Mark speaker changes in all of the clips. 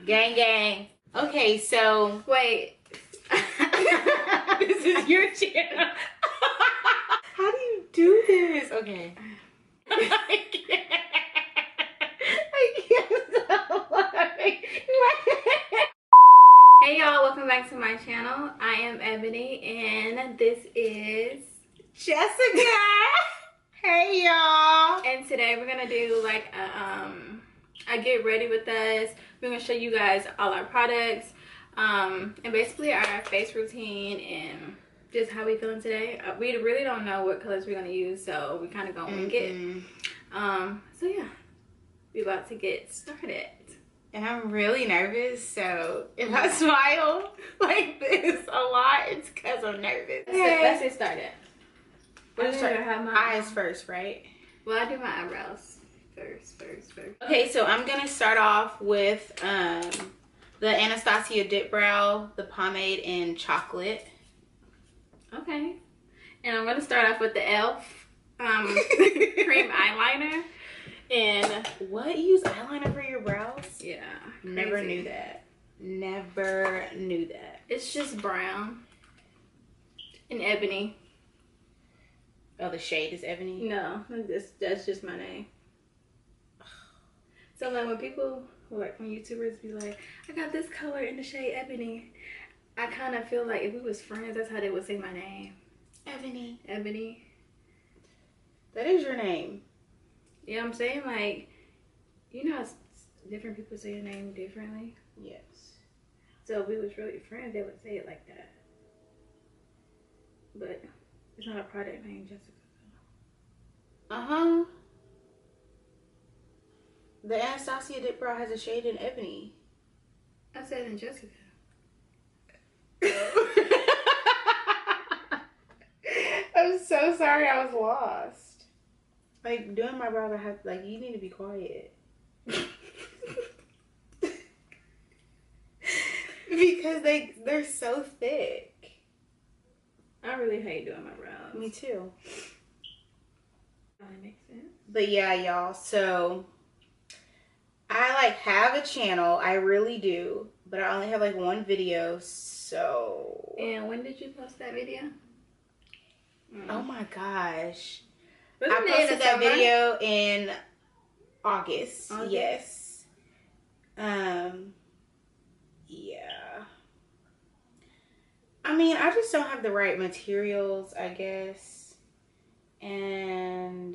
Speaker 1: Gang, gang. Okay, so
Speaker 2: wait.
Speaker 1: this is your channel. How do you do this? Okay. I can't stop laughing.
Speaker 2: Hey y'all, welcome back to my channel. I am Ebony and this is
Speaker 1: Jesica. Hey y'all.
Speaker 2: And today we're gonna do like a get ready with us. We're gonna show you guys all our products, and basically our face routine and just how we feeling today. We really don't know what colors we're gonna use, so we kind of gonna wing it. So yeah, we're about to get started.
Speaker 1: And I'm really nervous, so if I smile like this a lot, it's because I'm nervous.
Speaker 2: Let's get started.
Speaker 1: Have my eyes first, right?
Speaker 2: Well, I do my eyebrows first.
Speaker 1: Okay, so I'm gonna start off with the Anastasia Dip Brow, the pomade in chocolate.
Speaker 2: Okay, and I'm gonna start off with the e.l.f. cream eyeliner. And
Speaker 1: what? You use eyeliner for your brows?
Speaker 2: Yeah.
Speaker 1: Never knew that. Never knew that.
Speaker 2: It's just brown and ebony.
Speaker 1: Oh, the shade is ebony?
Speaker 2: No, that's just my name. So like when people, like when YouTubers be like, I got this color in the shade ebony, I kind of feel like if we was friends, that's how they would say my name.
Speaker 1: Ebony.
Speaker 2: Ebony.
Speaker 1: That is your name.
Speaker 2: Yeah, I'm saying, like, you know how different people say your name differently?
Speaker 1: Yes.
Speaker 2: So if we was really friends, they would say it like that. But it's not a product name, Jesica.
Speaker 1: Uh-huh. The Anastasia Dip Brow has a shade in ebony.
Speaker 2: I said in Jesica.
Speaker 1: I'm so sorry, I was lost. Like, doing my brows, I have, like, you need to be quiet. Because they're so thick.
Speaker 2: I really hate doing my brows.
Speaker 1: Me too.
Speaker 2: That makes sense.
Speaker 1: But yeah, y'all, so I, like, have a channel. I really do. But I only have, like, one video, so...
Speaker 2: And when did you post that video?
Speaker 1: Oh, my gosh.
Speaker 2: Wasn't
Speaker 1: I posted that video in August. Yes. Yeah. I mean, I just don't have the right materials, I guess. And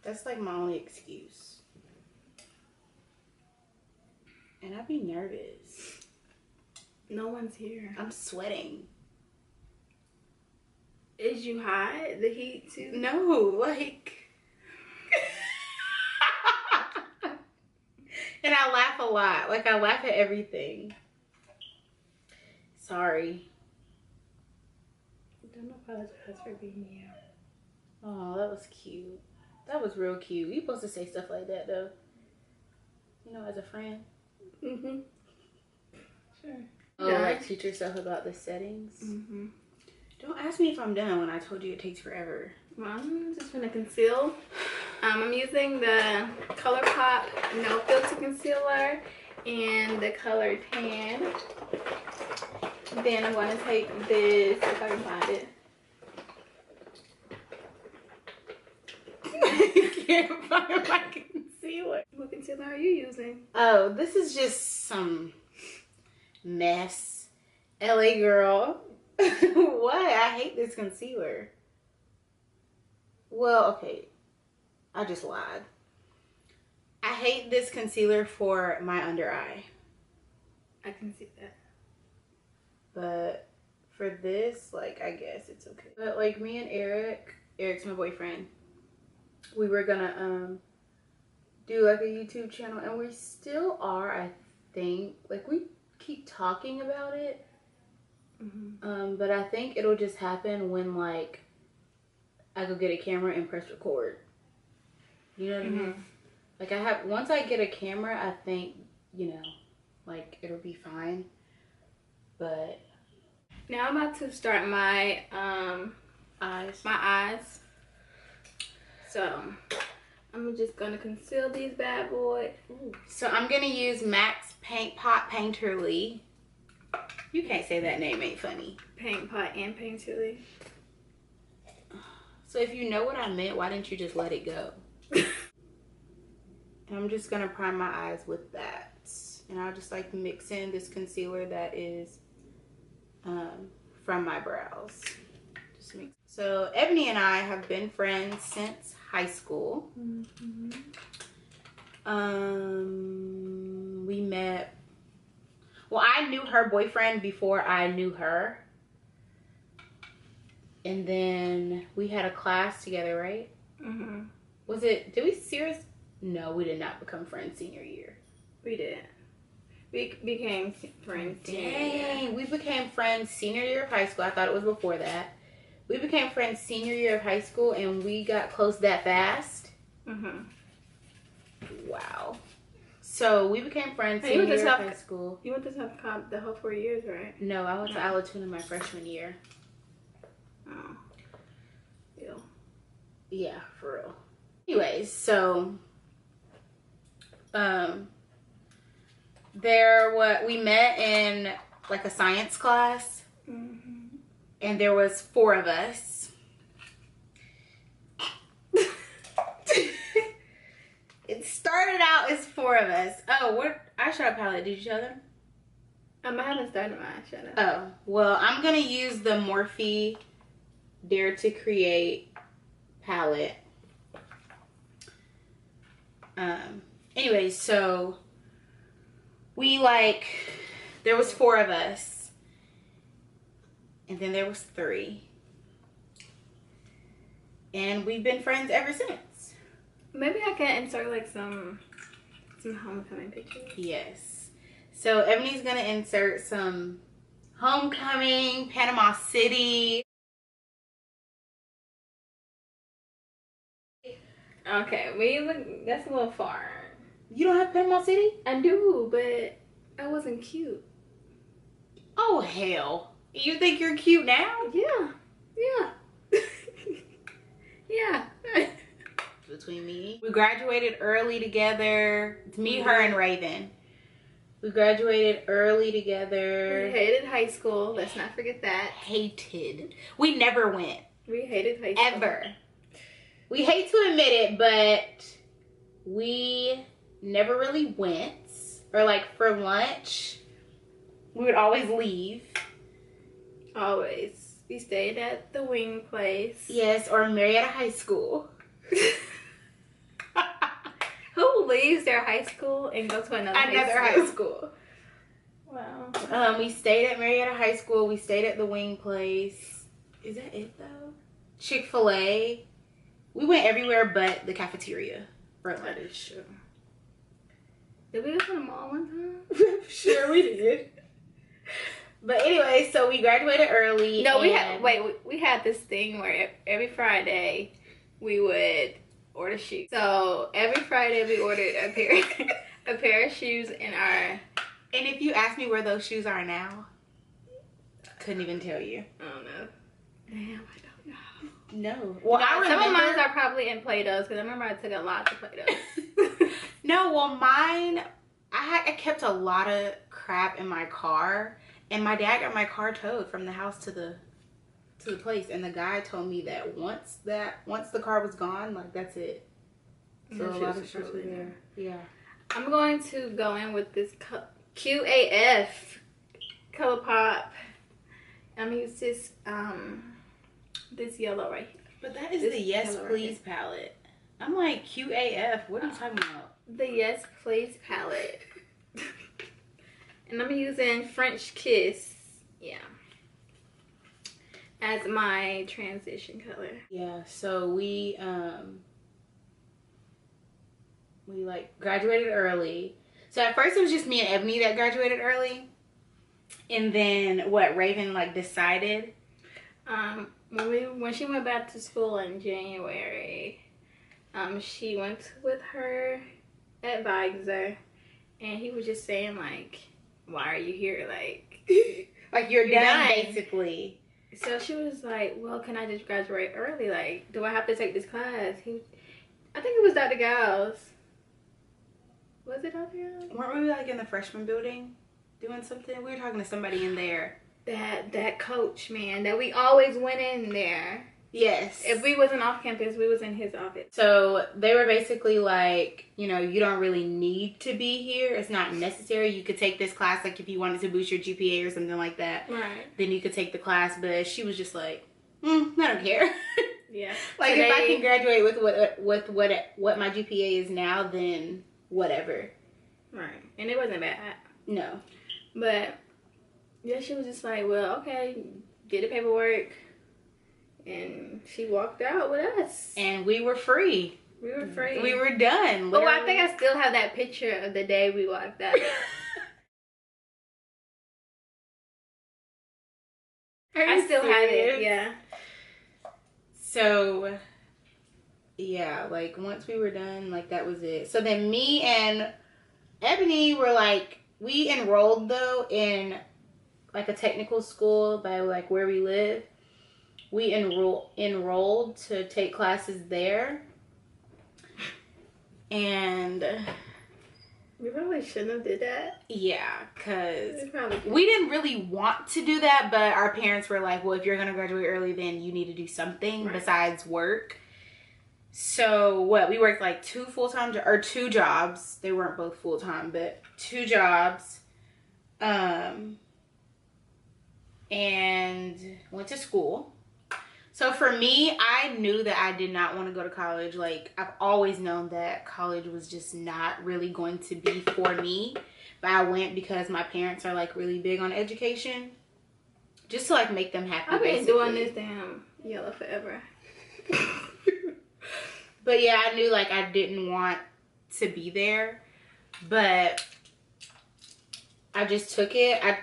Speaker 1: that's like my only excuse. And I'd be nervous.
Speaker 2: No one's here.
Speaker 1: I'm sweating.
Speaker 2: Is you hot? The heat too?
Speaker 1: No, like... And I laugh a lot. Like, I laugh at everything. Sorry.
Speaker 2: Don't apologize for being here.
Speaker 1: Oh, that was cute. That was real cute. You supposed to say stuff like that, though. You know, as a friend.
Speaker 2: Mm-hmm. Sure.
Speaker 1: Oh, like teach yourself about the settings?
Speaker 2: Mm-hmm.
Speaker 1: Don't ask me if I'm done when I told you it takes forever.
Speaker 2: Well, I'm just gonna conceal. I'm using the ColourPop No Filter Concealer and the Color Tan. Then I'm gonna take this, if I can find it.
Speaker 1: I can't find my concealer.
Speaker 2: What concealer are you using?
Speaker 1: Oh, this is just some mess. LA girl. What? I hate this concealer. Well, okay. I just lied. I hate this concealer for my under eye.
Speaker 2: I can see that.
Speaker 1: But for this, like, I guess it's okay. But like me and Eric's my boyfriend, we were gonna do like a YouTube channel, and we still are, I think. Like, we keep talking about it.
Speaker 2: Mm-hmm.
Speaker 1: But I think it'll just happen when, like, I go get a camera and press record. You know what I mean? Like, once I get a camera, I think, you know, like, it'll be fine. But
Speaker 2: now I'm about to start my
Speaker 1: eyes.
Speaker 2: My eyes. So I'm just gonna conceal these bad boys. Ooh.
Speaker 1: So I'm gonna use Max Paint Pot Painterly. You can't say that name, ain't funny.
Speaker 2: Paint Pot and Painterly.
Speaker 1: So if you know what I meant, why didn't you just let it go? And I'm just gonna prime my eyes with that. And I'll just like mix in this concealer that is from my brows. Just mix. So Ebony and I have been friends since high school.
Speaker 2: Mm-hmm.
Speaker 1: We met, well, I knew her boyfriend before I knew her. And then we had a class together, right?
Speaker 2: Mm-hmm.
Speaker 1: Was it, did we serious? No, we did not become friends senior year.
Speaker 2: We did. We became friends.
Speaker 1: Dang, we became friends senior year of high school. I thought it was before that. We became friends senior year of high school, and we got close that fast.
Speaker 2: Mm-hmm.
Speaker 1: Wow. So we became friends senior year of high school.
Speaker 2: You went to South Cobb the whole 4 years, right?
Speaker 1: No, I went to Alatuna my freshman year.
Speaker 2: Oh. Yeah.
Speaker 1: Yeah, for real. Anyways, so we met in like a science class.
Speaker 2: Mm-hmm.
Speaker 1: And there was 4 of us. It started out as 4 of us. Oh, what eyeshadow palette did you show them?
Speaker 2: I haven't started my eyeshadow.
Speaker 1: Oh, well, I'm gonna use the Morphe Dare to Create palette. Anyways, so there was 4 of us, and then there was 3, and we've been friends ever since.
Speaker 2: Maybe I can insert like some homecoming pictures.
Speaker 1: Yes. So Ebony's gonna insert some homecoming, Panama City.
Speaker 2: Okay, that's a little far.
Speaker 1: You don't have Panama City?
Speaker 2: I do, but I wasn't cute.
Speaker 1: Oh hell. You think you're cute now?
Speaker 2: Yeah. Yeah. Yeah.
Speaker 1: Between me, we graduated early together. It's me, her, and Raven. We graduated early together.
Speaker 2: We hated high school. Let's not forget that.
Speaker 1: Hated. We never went.
Speaker 2: We hated high school.
Speaker 1: Ever. We hate to admit it, but we never really went. Or like for lunch, we would always leave.
Speaker 2: Always. We stayed at the wing place.
Speaker 1: Yes, or Marietta High School.
Speaker 2: Who leaves their high school and goes to another
Speaker 1: high school?
Speaker 2: Wow.
Speaker 1: We stayed at Marietta High School. We stayed at the wing place. Is that it though? Chick-fil-A. We went everywhere but the cafeteria for lunch.
Speaker 2: That is true. Did we go to the mall one
Speaker 1: time? Sure we did. But anyway, so we graduated early.
Speaker 2: No, we had this thing where every Friday we would order shoes. So every Friday we ordered a pair of shoes in our.
Speaker 1: And if you ask me where those shoes are now, couldn't even tell you.
Speaker 2: I don't know. Damn, I don't know.
Speaker 1: No. Well,
Speaker 2: I remember some of mine are probably in Play-Dohs because I remember I took a lot to Play-Dohs.
Speaker 1: No, well, mine, I kept a lot of crap in my car, and my dad got my car towed from the house to the place, and the guy told me that once the car was gone, like that's it. So a lot of shit was there. Yeah. I'm
Speaker 2: going to go in with this QAF ColourPop. I'm gonna use this this yellow right here.
Speaker 1: But that is the Yes Please palette. I'm like, QAF, what are you talking about?
Speaker 2: The Yes Please palette. And I'm using French Kiss, yeah, as my transition color.
Speaker 1: Yeah, so we like graduated early. So at first it was just me and Ebony that graduated early. And then Raven like decided?
Speaker 2: When she went back to school in January, she went with her advisor, and he was just saying like, why are you here? Like,
Speaker 1: like you're done, basically.
Speaker 2: So she was like, well, can I just graduate early? Like, do I have to take this class? I think it was Dr. Gals. Was it Dr. Gals?
Speaker 1: Weren't we like in the freshman building doing something? We were talking to somebody in there.
Speaker 2: That coach, man, that we always went in there.
Speaker 1: Yes.
Speaker 2: If we wasn't off campus, we was in his office.
Speaker 1: So they were basically like, you know, you don't really need to be here. It's not necessary. You could take this class, like if you wanted to boost your GPA or something like that.
Speaker 2: Right.
Speaker 1: Then you could take the class. But she was just like, I don't care.
Speaker 2: Yeah.
Speaker 1: Like today, if I can graduate with what my GPA is now, then whatever.
Speaker 2: Right. And it wasn't bad.
Speaker 1: No.
Speaker 2: But yeah, she was just like, well, okay, did the paperwork. And she walked out with us.
Speaker 1: And we were free.
Speaker 2: We were free.
Speaker 1: We were done.
Speaker 2: Literally. Oh, I think I still have that picture of the day we walked out. I still have it, yeah.
Speaker 1: So, yeah, like, once we were done, like, that was it. So then me and Ebony were, like, we enrolled, though, in, like, a technical school by, like, where we live. We enrolled to take classes there. And
Speaker 2: we probably shouldn't have did that.
Speaker 1: Yeah, because we didn't really want to do that, but our parents were like, well, if you're going to graduate early, then you need to do something besides work. So what? We worked like two jobs. They weren't both full-time, but 2 jobs. And went to school. So for me, I knew that I did not want to go to college. Like, I've always known that college was just not really going to be for me. But I went because my parents are, like, really big on education. Just to, like, make them happy,
Speaker 2: I've been doing this damn yellow forever.
Speaker 1: But, yeah, I knew, like, I didn't want to be there. But I just took it. I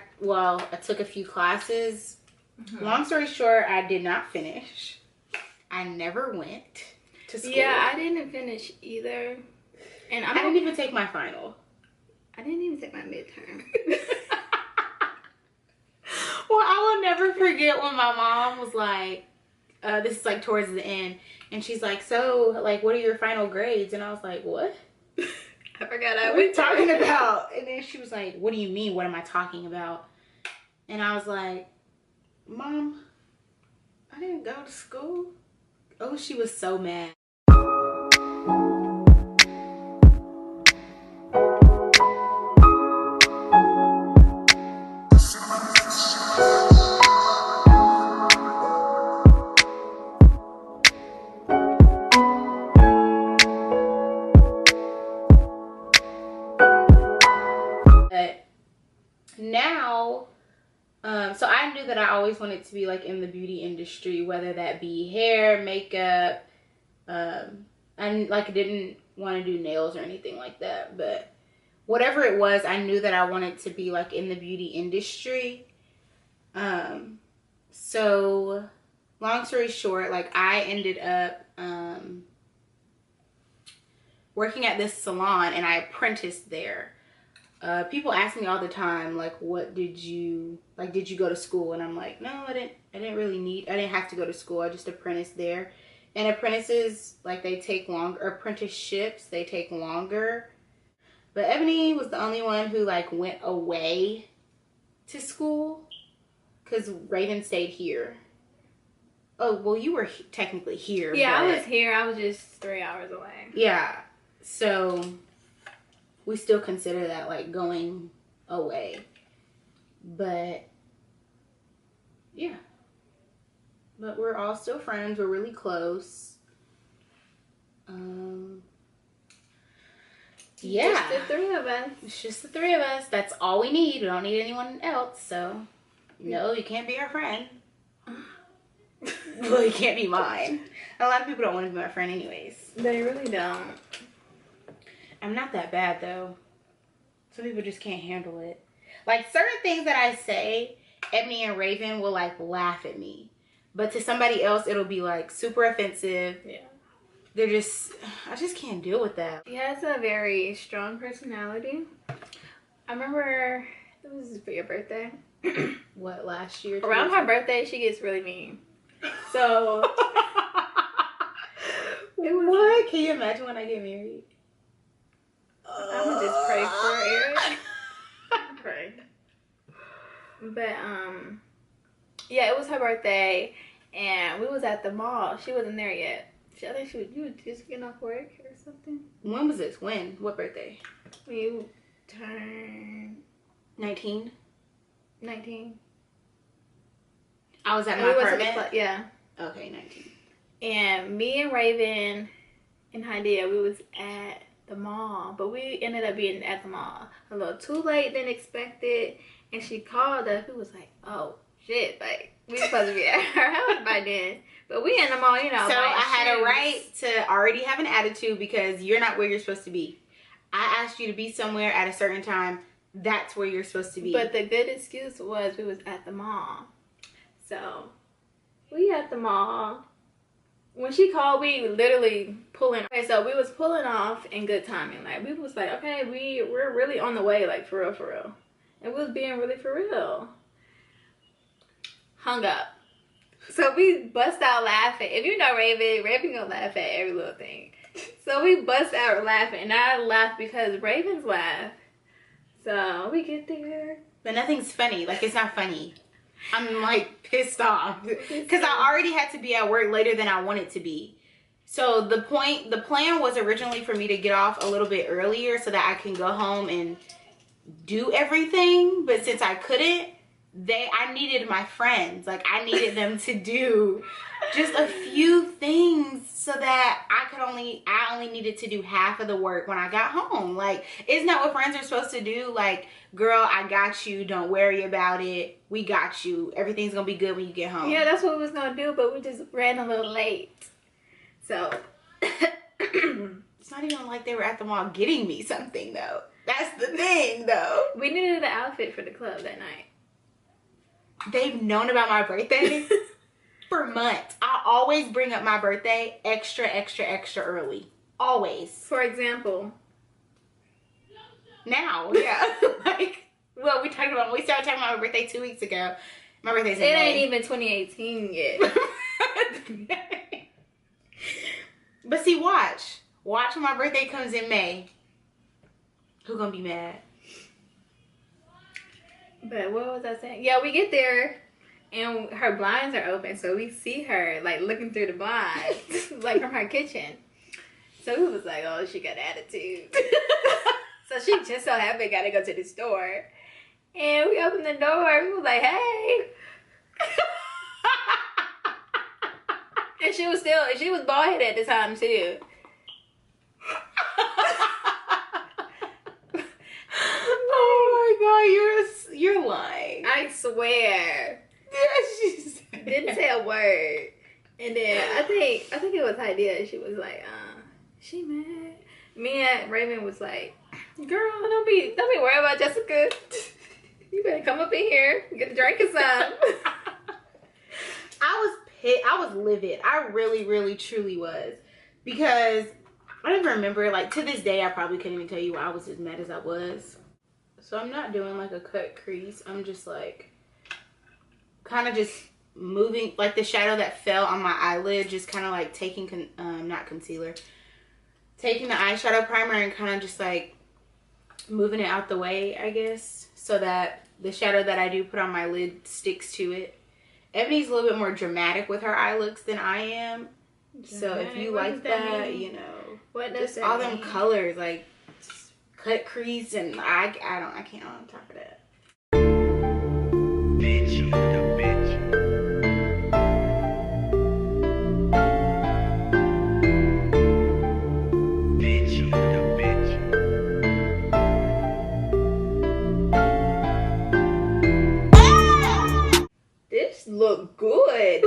Speaker 1: took a few classes. Long story short, I did not finish. I never went to school.
Speaker 2: Yeah, I didn't finish either. And I
Speaker 1: didn't even take my final.
Speaker 2: I didn't even take my midterm.
Speaker 1: Well, I will never forget when my mom was like, this is like towards the end, and she's like, so, like, what are your final grades? And I was like, what?
Speaker 2: I forgot
Speaker 1: what are you talking about? And then she was like, what do you mean? What am I talking about? And I was like, Mom, I didn't go to school. Oh, she was so mad. But now, so I knew that I always wanted to be like in the beauty industry, whether that be hair, makeup. I like didn't want to do nails or anything like that, but whatever it was, I knew that I wanted to be like in the beauty industry. So long story short, like I ended up working at this salon, and I apprenticed there. People ask me all the time, like, what did you go to school? And I'm like, no, I didn't have to go to school. I just apprenticed there. And apprentices, like, they take longer. Apprenticeships, they take longer. But Ebony was the only one who, like, went away to school. Because Raven stayed here. Oh, well, you were technically here.
Speaker 2: Yeah, I was here. I was just 3 hours away.
Speaker 1: Yeah. So we still consider that like going away. But yeah. But we're all still friends. We're really close. Yeah.
Speaker 2: Just the 3 of us.
Speaker 1: It's just the 3 of us. That's all we need. We don't need anyone else. So no, you can't be our friend. Well, you can't be mine. A lot of people don't want to be my friend anyways.
Speaker 2: They really don't.
Speaker 1: I'm not that bad though. Some people just can't handle it. Like certain things that I say, Ebony and Raven will like laugh at me. But to somebody else, it'll be like super offensive. Yeah. I just can't deal with that.
Speaker 2: He has a very strong personality. I remember, it was for your birthday.
Speaker 1: What, last year?
Speaker 2: Around her birthday, she gets really mean. So,
Speaker 1: What? Can you imagine when I get married?
Speaker 2: I'm gonna just pray for Eric. Pray. But yeah, it was her birthday, and we was at the mall. She wasn't there yet. I think you were just getting off work or something.
Speaker 1: When was this? When? What birthday?
Speaker 2: When you turned
Speaker 1: 19.
Speaker 2: 19.
Speaker 1: I was at my apartment.
Speaker 2: Yeah.
Speaker 1: Okay, 19.
Speaker 2: And me and Raven and Hadia, we was at the mall, but we ended up being at the mall a little too late than expected. And she called us. We was like, oh shit, like we supposed to be at her house by then, but we in the mall, you know.
Speaker 1: So I had a right to already have an attitude because you're not where you're supposed to be. I asked you to be somewhere at a certain time. That's where you're supposed to be.
Speaker 2: But the good excuse was we was at the mall. So we at the mall. When she called, we literally pulling. Okay, so we was pulling off in good timing. Like we was like, okay, we're really on the way, like for real. And we was being really for real. Hung up. So we bust out laughing. If you know Raven gonna laugh at every little thing. So we bust out laughing, and I laughed because Raven's laugh. So we get there,
Speaker 1: but nothing's funny. Like it's not funny. I'm like pissed off because I already had to be at work later than I wanted to be. So the plan was originally for me to get off a little bit earlier so that I can go home and do everything. But since I couldn't, I needed my friends. Like I needed them to do just a few things so that I only needed to do half of the work when I got home. Like, isn't that what friends are supposed to do? Like, girl, I got you. Don't worry about it. We got you. Everything's gonna be good when you get home.
Speaker 2: Yeah, that's what we was gonna do, but we just ran a little late. So
Speaker 1: it's not even like they were at the mall getting me something though. That's the thing though.
Speaker 2: We needed an outfit for the club that night.
Speaker 1: They've known about my birthday for months. I always bring up my birthday extra early. Always.
Speaker 2: For example.
Speaker 1: Now, yeah. Like, well, we started talking about my birthday 2 weeks ago. My birthday's in May.
Speaker 2: It ain't even 2018 yet.
Speaker 1: But see, watch when my birthday comes in May. Who gonna be mad?
Speaker 2: But what was I saying? Yeah, we get there and her blinds are open, so we see her like looking through the blinds, like from her kitchen. So we was like, oh, she got attitude. So she just so happy gotta go to the store. And we opened the door, we was like, hey. And she was bald headed at the time too.
Speaker 1: Oh my god, you're lying.
Speaker 2: I swear.
Speaker 1: Yeah, she said.
Speaker 2: Didn't say a word. And then I think it was Idea. She was like, she mad. Me and Raven was like, girl, don't be worried about Jessica. You better come up in here, get a drink or something.
Speaker 1: I was pissed. I was livid. I really truly was. Because I don't even remember, like to this day I probably couldn't even tell you why I was as mad as I was. So I'm not doing like a cut crease. I'm just like kind of just moving, like the shadow that fell on my eyelid, just kind of like taking not concealer, taking the eyeshadow primer and kind of just like moving it out the way, I guess, so that the shadow that I do put on my lid sticks to it. Ebony's a little bit more dramatic with her eye looks than I am. So if you like that, you know,
Speaker 2: what does
Speaker 1: just all them colors, like cut crease, and I can't on top of that. Bitch, the bitch. Bitch, the bitch.
Speaker 2: This look good.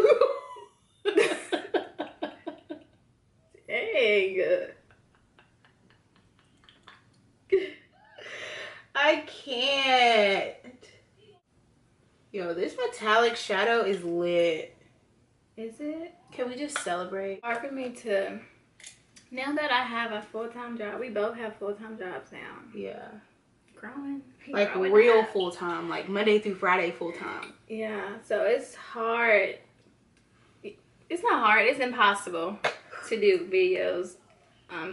Speaker 2: Dang.
Speaker 1: I can't. Yo, this metallic shadow is lit.
Speaker 2: Is it?
Speaker 1: Can we just celebrate?
Speaker 2: Hard for me to, now that I have a full-time job, we both have full-time jobs now.
Speaker 1: Yeah.
Speaker 2: Growing.
Speaker 1: Like
Speaker 2: growing
Speaker 1: real
Speaker 2: up.
Speaker 1: full-time, like Monday through Friday full-time.
Speaker 2: Yeah, so it's hard. It's not hard, it's impossible to do videos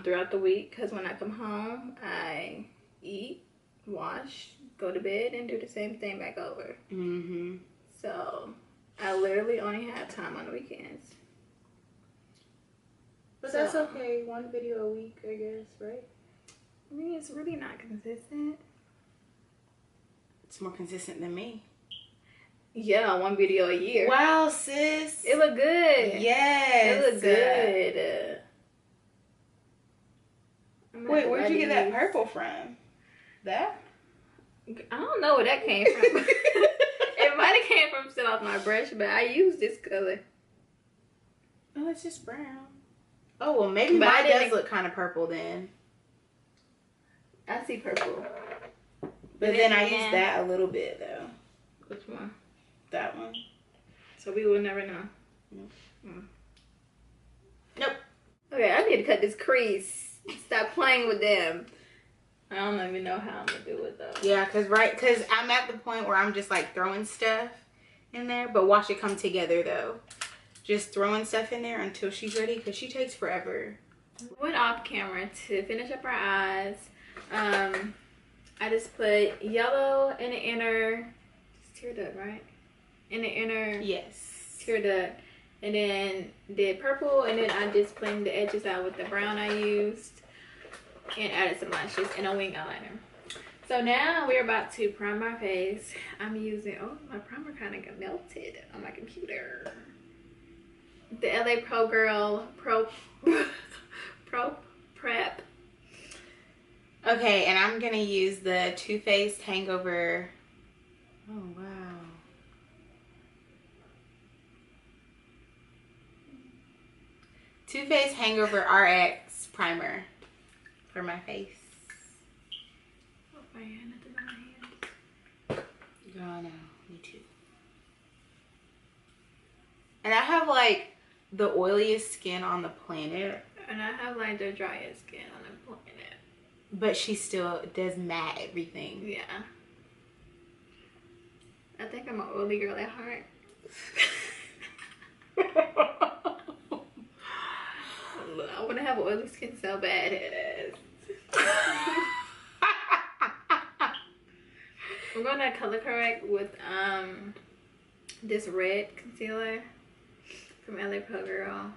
Speaker 2: throughout the week because when I come home, I eat, wash, go to bed, and do the same thing back over. So I literally only have time on the weekends.
Speaker 1: But that's okay. One video a week, I guess, right?
Speaker 2: I mean, it's really not consistent.
Speaker 1: It's more consistent than me.
Speaker 2: Yeah, one video a year.
Speaker 1: Wow, sis.
Speaker 2: It look good.
Speaker 1: Yes.
Speaker 2: It look good.
Speaker 1: Wait, where'd you get that purple from? That?
Speaker 2: I don't know where that came from. It might have came from still off my brush, but I used this color.
Speaker 1: Oh, it's just brown. Oh, well, maybe mine does look kind of purple then.
Speaker 2: I see purple.
Speaker 1: But then I use that a little bit, though.
Speaker 2: Which one?
Speaker 1: That one.
Speaker 2: So we will never know.
Speaker 1: Nope. Nope.
Speaker 2: Okay, I need to cut this crease. Stop playing with them. I don't even know how I'm going to do it, though.
Speaker 1: Yeah, because I'm at the point where I'm just, like, throwing stuff in there. But watch it come together, though. Just throwing stuff in there until she's ready, because she takes forever.
Speaker 2: Went off camera to finish up our eyes. I just put yellow in the inner, it's tear duct, right? In the inner,
Speaker 1: yes,
Speaker 2: tear duct, and then did purple, and then I just blended the edges out with the brown I used, and added some lashes and a wing eyeliner. So now we're about to prime our face. I'm using, oh, my primer kind of got melted on my computer. The LA Pro Girl Pro Prep.
Speaker 1: Okay, and I'm gonna use the Too Faced Hangover. Oh wow. Too Faced Hangover RX primer for my face.
Speaker 2: Oh, my hand, nothing on my hand.
Speaker 1: Girl, no, me too. And I have like the oiliest skin on the planet.
Speaker 2: And I have like the driest skin on the planet.
Speaker 1: But she still does matte everything.
Speaker 2: Yeah. I think I'm an oily girl at heart. I want to have oily skin so bad. I'm going to color correct with this red concealer from LA Pro Girl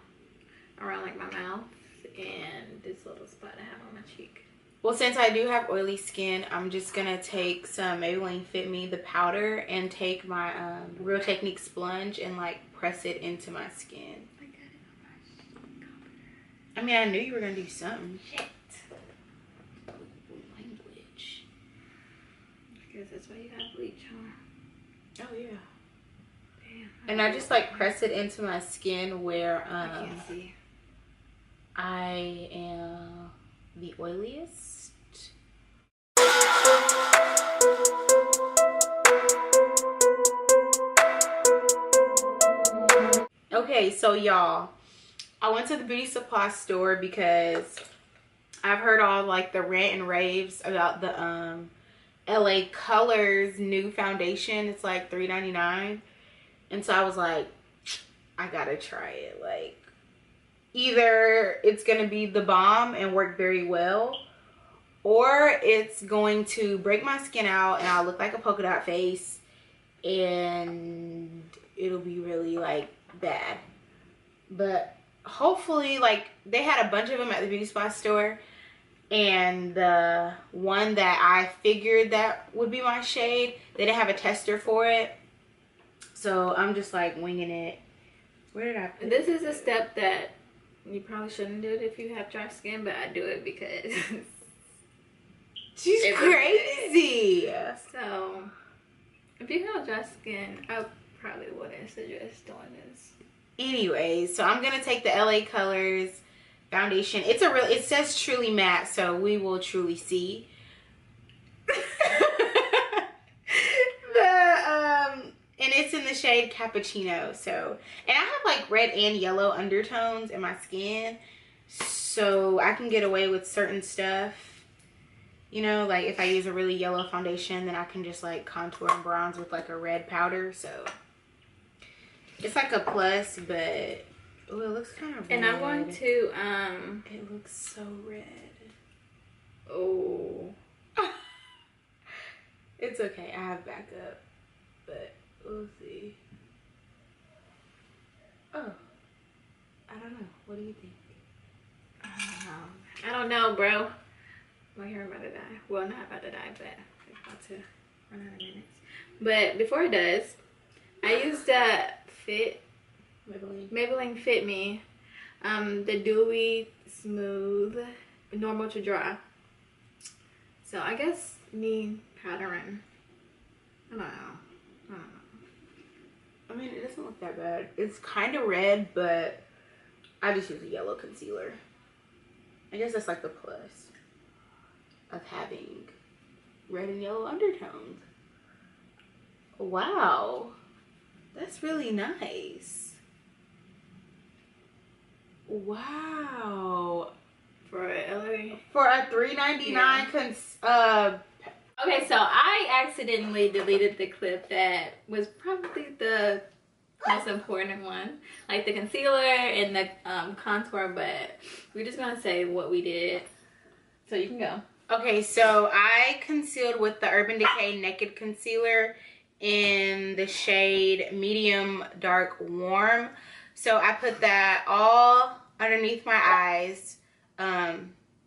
Speaker 2: around like my mouth and this little spot I have on my cheek.
Speaker 1: Well, since I do have oily skin, I'm just going to take some Maybelline Fit Me, the powder, and take my Real Technique sponge and, like, press it into my skin.
Speaker 2: I got it on my computer.
Speaker 1: I mean, I knew you were going to do something.
Speaker 2: Shit. Language. I guess that's why you got bleach, huh?
Speaker 1: Oh, yeah.
Speaker 2: Damn.
Speaker 1: And I just, like, press it into my skin where
Speaker 2: I can't see.
Speaker 1: I am the oiliest. Okay, so y'all, I went to the beauty supply store because I've heard all like the rant and raves about the LA Colors new foundation. It's like $3.99, and so I was like, I gotta try it. Like, either it's gonna be the bomb and work very well, or it's going to break my skin out and I'll look like a polka dot face and it'll be really like bad. But hopefully, like, they had a bunch of them at the beauty supply store, and the one that I figured that would be my shade, they didn't have a tester for it, so I'm just like winging it. Where did I put
Speaker 2: This is a step that you probably shouldn't do it if you have dry skin, but I do it because
Speaker 1: she's crazy.
Speaker 2: So if you have dry skin, I probably wouldn't suggest doing this.
Speaker 1: Anyways, so I'm gonna take the LA Colors foundation. It's a real, it says truly matte, so we will truly see. And it's in the shade Cappuccino. So, and I have like red and yellow undertones in my skin, so I can get away with certain stuff. You know, like if I use a really yellow foundation, then I can just like contour and bronze with like a red powder. So it's like a plus, but Oh, it looks kind of red.
Speaker 2: And I'm going to
Speaker 1: It looks so red.
Speaker 2: Oh.
Speaker 1: It's okay. I have backup, but we'll see. Oh, I don't know. What do you think?
Speaker 2: I don't know, bro. My hair about to die. Well, not about to die, but it's about to run out of minutes. But before it does, I used the Maybelline Fit Me, the dewy, smooth, normal to dry. So I guess need powdering. I don't know.
Speaker 1: I mean, it doesn't look that bad. It's kind of red, but I just use a yellow concealer. I guess that's like the plus of having red and yellow undertones. Wow, that's really nice. Wow.
Speaker 2: For a
Speaker 1: $3.99
Speaker 2: yeah. Okay, so I accidentally deleted the clip that was probably the most important one, like the concealer and the contour, but we're just gonna say what we did. So you can go.
Speaker 1: Okay, so I concealed with the Urban Decay Naked Concealer in the shade Medium Dark Warm. So I put that all underneath my eyes.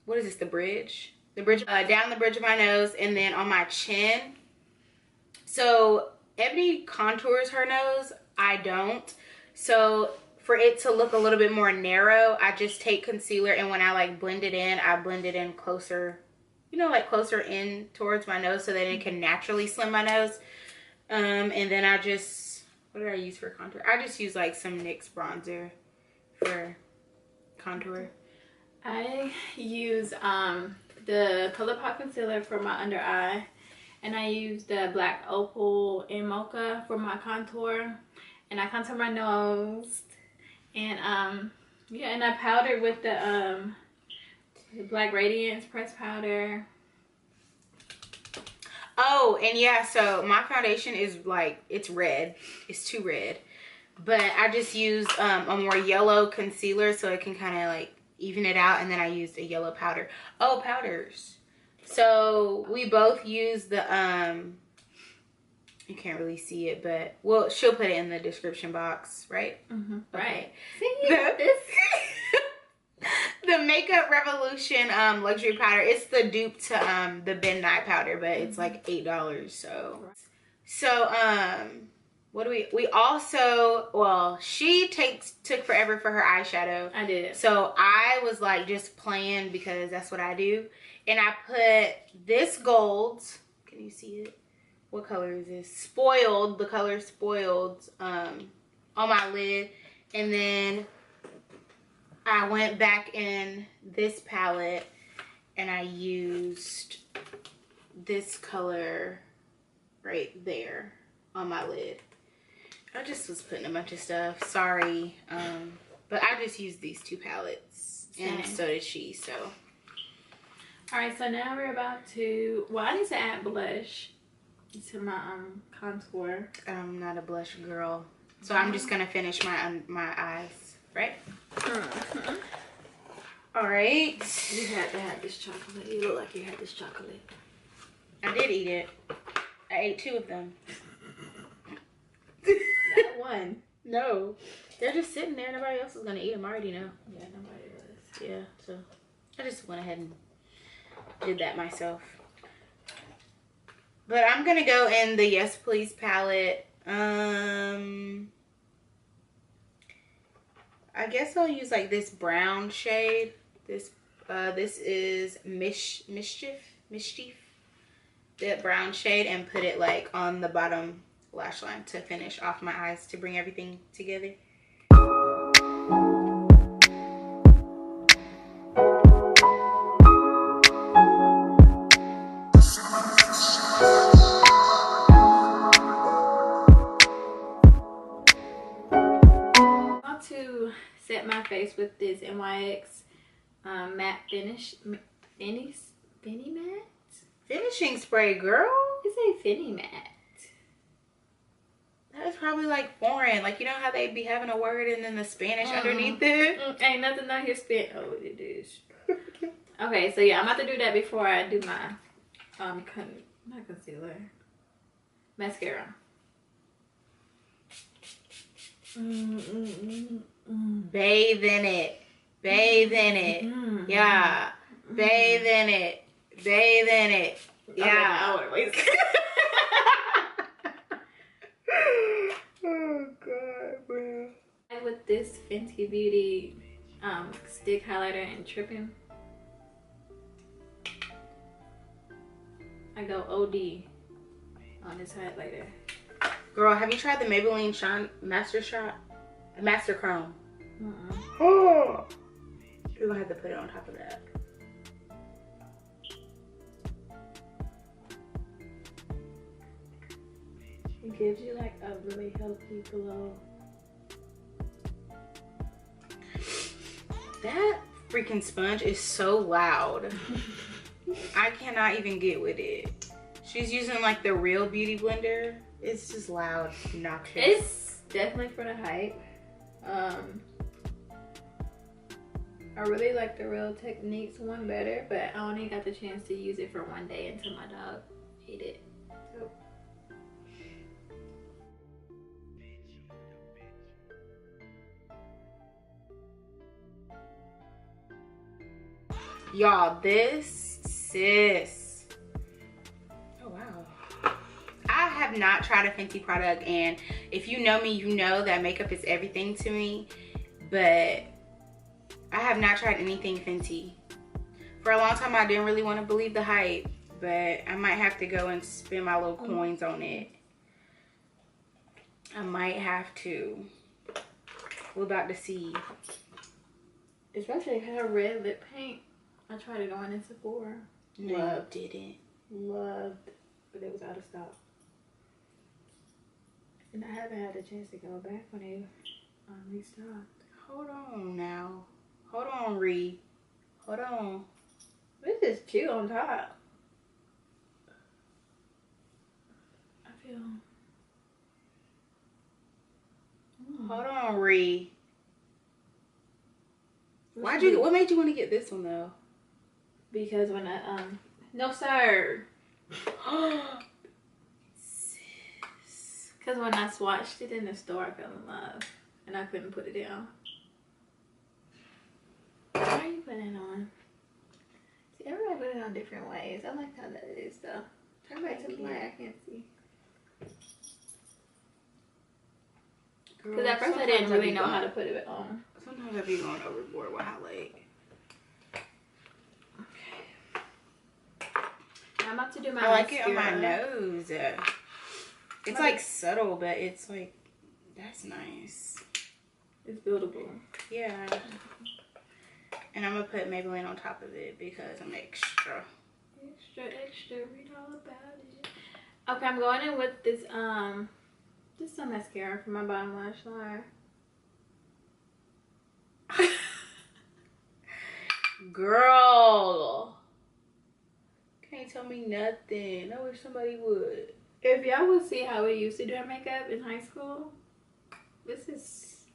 Speaker 1: What is this, the bridge? The bridge, down the bridge of my nose, and then on my chin. So Ebony contours her nose, I don't. So for it to look a little bit more narrow, I just take concealer, and when I like blend it in, I blend it in closer, you know, like closer in towards my nose so that it can naturally slim my nose. And then I just, what did I use for contour? I just use like some NYX bronzer for contour.
Speaker 2: I use the ColourPop concealer for my under eye, and I use the Black Opal in Mocha for my contour, and I contour my nose, and yeah, and I powdered with the Black Radiance pressed powder.
Speaker 1: Oh, and yeah, so my foundation is like, it's red. It's too red. But I just used a more yellow concealer so it can kind of like even it out, and then I used a yellow powder. Oh, powders. So we both used the you can't really see it, but well, she'll put it in the description box, right?
Speaker 2: Mm-hmm.
Speaker 1: Okay.
Speaker 2: Right. See,
Speaker 1: the Makeup Revolution luxury powder. It's the dupe to the Ben Nye powder, but it's like $8. So what do we also, well, she took forever for her eyeshadow.
Speaker 2: I did.
Speaker 1: So I was like just playing because that's what I do. And I put this gold, can you see it? What color is this? Spoiled, the color Spoiled, on my lid. And then I went back in this palette and I used this color right there on my lid. I just was putting a bunch of stuff, sorry, but I just used these two palettes. And so did she, so.
Speaker 2: All right, so now we're about to, well, I need to add blush to my contour.
Speaker 1: I'm not a blush girl, so I'm just gonna finish my eyes, right?
Speaker 2: Mm-hmm.
Speaker 1: All right.
Speaker 2: You had to have this chocolate. You look like you had this chocolate.
Speaker 1: I did eat it. I ate 2 of them.
Speaker 2: Not one.
Speaker 1: No, they're just sitting there. Nobody else is gonna eat them. I already know.
Speaker 2: Yeah, nobody was.
Speaker 1: Yeah, so I just went ahead and did that myself. But I'm gonna go in the Yes Please palette. I guess I'll use like this brown shade. This is Mischief, that brown shade, and put it like on the bottom lash line to finish off my eyes to bring everything together.
Speaker 2: To set my face with this NYX matte Finny matte
Speaker 1: Finishing spray, girl.
Speaker 2: It's a Finny matte.
Speaker 1: That's probably like foreign. Like, you know how they be having a word and then the Spanish underneath it?
Speaker 2: Ain't nothing out here spent. Oh, it is. Okay, so yeah, I'm about to do that before I do my not concealer, mascara.
Speaker 1: Bathe in it. Bathe in it. Yeah. Bathe in it. Bathe in it. Yeah.
Speaker 2: Okay, wait.
Speaker 1: Oh god, bro.
Speaker 2: With this Fenty Beauty stick highlighter and tripping, I go OD on this highlighter.
Speaker 1: Girl, have you tried the Maybelline Master Chrome? Oh, you're gonna have to put it on top of that.
Speaker 2: It gives you like a really healthy glow.
Speaker 1: That freaking sponge is so loud. I cannot even get with it. She's using like the Real Beauty blender. It's just loud, noxious.
Speaker 2: It's definitely for the hype. I really like the Real Techniques one better, but I only got the chance to use it for one day until my dog ate it. So.
Speaker 1: Y'all, this sis. Oh wow. I have not tried a Fenty product, and if you know me, you know that makeup is everything to me, but I have not tried anything Fenty. For a long time, I didn't really want to believe the hype, but I might have to go and spend my little coins on it. I might have to. We're about to see.
Speaker 2: Especially if it had red lip paint. I tried it on in Sephora.
Speaker 1: No, you didn't.
Speaker 2: Loved, but it was out of stock. And I haven't had a chance to go back when they restocked.
Speaker 1: Hold on now. Hold on, Ree. Hold on.
Speaker 2: This is cute on top. I feel.
Speaker 1: Hold on, Ree. What made you want to get this one though?
Speaker 2: Because when I no sir.
Speaker 1: Sis.
Speaker 2: Because when I swatched it in the store, I fell in love, and I couldn't put it down. Why are you putting it on? See, everybody put it on different ways. I like how that is though. Turn back to the light. I can't see. Because at first I didn't really know how to put it on.
Speaker 1: Sometimes I be going overboard with highlight.
Speaker 2: I'm about to do my
Speaker 1: I like
Speaker 2: mascara.
Speaker 1: it on my nose. It's like subtle, but it's like, that's nice.
Speaker 2: It's buildable.
Speaker 1: Yeah. And I'm gonna put Maybelline on top of it because I'm extra.
Speaker 2: Extra, read all about it. Okay, I'm going in with this just some mascara for my bottom lash line.
Speaker 1: Girl. Can't tell me nothing. I wish somebody would.
Speaker 2: If y'all would see how we used to do our makeup in high school, this is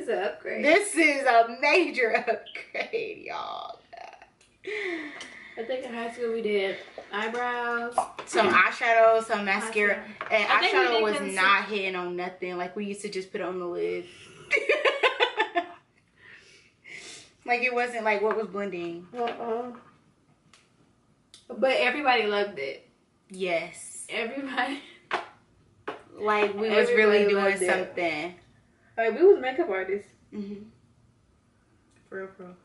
Speaker 2: an upgrade.
Speaker 1: This is a major upgrade, y'all.
Speaker 2: I think in high school we did eyebrows,
Speaker 1: some eyeshadow, some mascara, and eyeshadow was
Speaker 2: concealer.
Speaker 1: not hitting on nothing. Like, we used to just put it on the lid. Like, it wasn't like what was blending.
Speaker 2: But everybody loved it.
Speaker 1: Yes.
Speaker 2: Everybody.
Speaker 1: Like, we was really doing something.
Speaker 2: Like, we was makeup artists.
Speaker 1: For real, for real.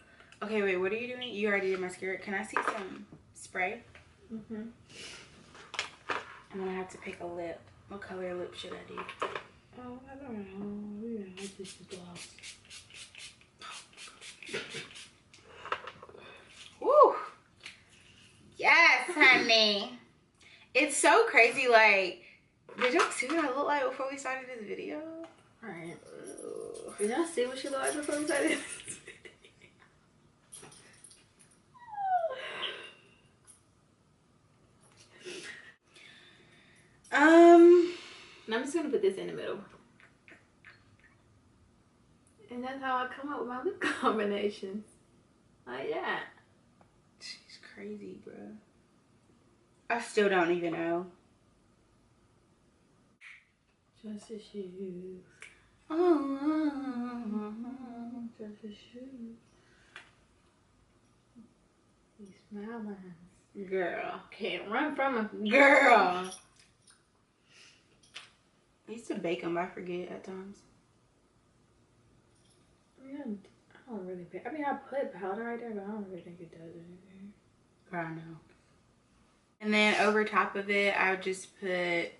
Speaker 1: Okay, wait, what are you doing? You already did mascara. Can I see some spray? I'm gonna have to pick a lip. What color lip should I do?
Speaker 2: Oh, I don't know. Yeah, I just gloss.
Speaker 1: Woo! Yes, honey. It's so crazy. Like, did y'all see what I look like before we started this video?
Speaker 2: Alright. Did y'all see what she looked like before we started this video? I'm just gonna put this in the middle. And that's how I come up with my lip combinations. Like that.
Speaker 1: She's crazy, bro. I still don't even know.
Speaker 2: Just the shoes. Just the shoes. These smile lines.
Speaker 1: Girl.
Speaker 2: Can't run from them.
Speaker 1: Girl. I used to bake them, I forget at times.
Speaker 2: I don't really pay. I mean, I put powder right there, but I don't really think it does anything.
Speaker 1: Girl, I know. And then over top of it, I just put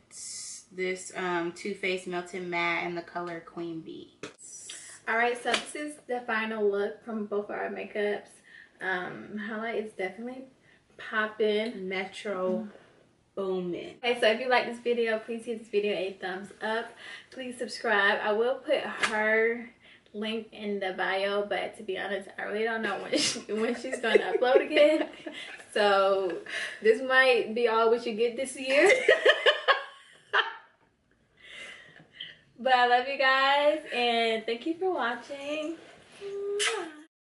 Speaker 1: this Too Faced Melted Matte in the color Queen Bee.
Speaker 2: Alright, so this is the final look from both our makeups. Highlight is definitely popping.
Speaker 1: Metro booming.
Speaker 2: Okay, so if you like this video, please give this video a thumbs up. Please subscribe. I will put her link in the bio, but to be honest, I really don't know when she's going to upload again. So this might be all we should get this year. But I love you guys, and thank you for watching. Bye.